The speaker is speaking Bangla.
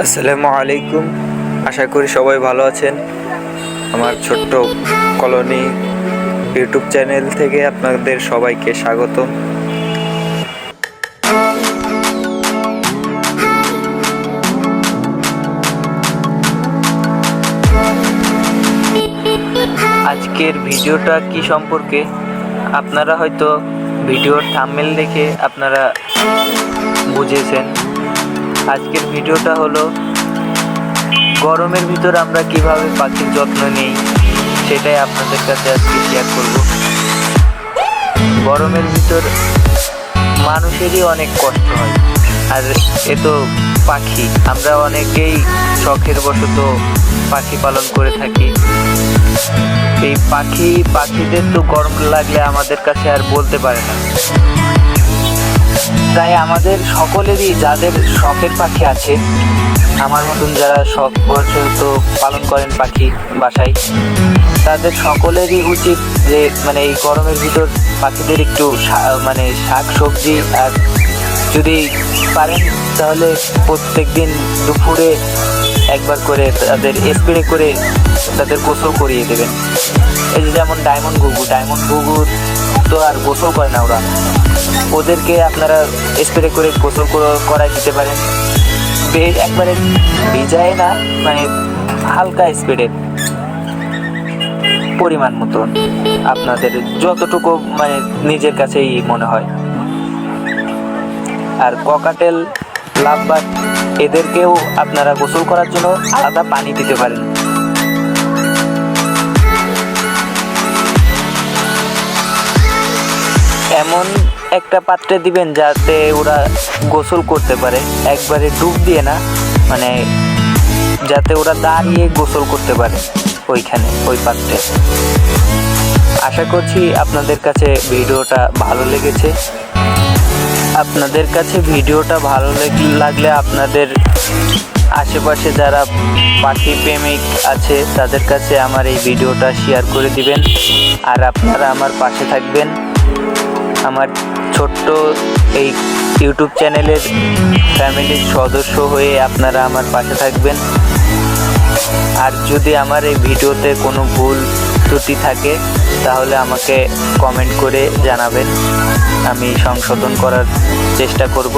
আসসালামু আলাইকুম। আশা করি সবাই ভালো আছেন। আমার ছোট্ট কলোনি ইউটিউব চ্যানেল থেকে আপনাদের সবাইকে স্বাগতম। আজকের ভিডিওটা কি সম্পর্কে আপনারা হয়তো ভিডিওর থাম্বনেল দেখে আপনারা বুঝেছেন। আজকের ভিডিওটা হলো গরমের ভিতর আমরা কিভাবে পাখির যত্ন নিই সেটাই আপনাদের কাছে আজকে শেয়ার করব। গরমের ভিতর মানুষেরই অনেক কষ্ট হয়, আর এ তো পাখি, আমরা অনেকেই শখের বশত পাখি পালন করে থাকি। এই পাখিদের তো গরম লাগলে আমাদের কাছে আর বলতে পারে না। তাই আমাদের সকলেরই, যাদের শখের পাখি আছে, আমার মতন যারা শখ বশত পালন করেন পাখি বাসায়, তাদের সকলেরই উচিত যে এই গরমের ভিতর পাখিদের একটু শাক সবজি, আর যদি পারেন তাহলে প্রত্যেক দিন দুপুরে একবার করে তাদের স্প্রে করে তাদের গোসল করিয়ে দেবেন। এই যে যেমন ডায়মন্ড ঘুঘু তো আর গোসল করে না, ওদেরকে আপনারা স্প্রে করে গোসল করাই দিতে পারেন। একবারে ভিজায় না, হালকা স্প্রে পরিমাণ মতন, আপনাদের যতটুকু নিজের কাছেই মনে হয়। আর ককাটেল, লাভবার্ড, এদেরকেও আপনারা গোসল করার জন্য আলাদা পানি দিতে পারেন। এমন একটা পাত্রে দিবেন যাতে ওরা গোসল করতে পারে, একবারে ডুব দিয়ে না, যাতে ওরা দাঁড়িয়ে গোসল করতে পারে ওই পাত্রে। আশা করছি আপনাদের কাছে ভিডিওটা ভালো লেগেছে। আপনাদের কাছে ভিডিওটা ভালো লাগলে আপনাদের আশেপাশে যারা পাখি প্রেমিক আছে তাদের কাছে আমার এই ভিডিওটা শেয়ার করে দিবেন। আর আপনারা আমার পাশে থাকবেন, আমার ছোট্ট এই ইউটিউব চ্যানেলের ফ্যামিলির সদস্য হয়ে আপনারা আমার পাশে থাকবেন। আর যদি আমার এই ভিডিওতে কোনো ভুল ত্রুটি থাকে তাহলে আমাকে কমেন্ট করে জানাবেন, আমি সংশোধন করার চেষ্টা করব।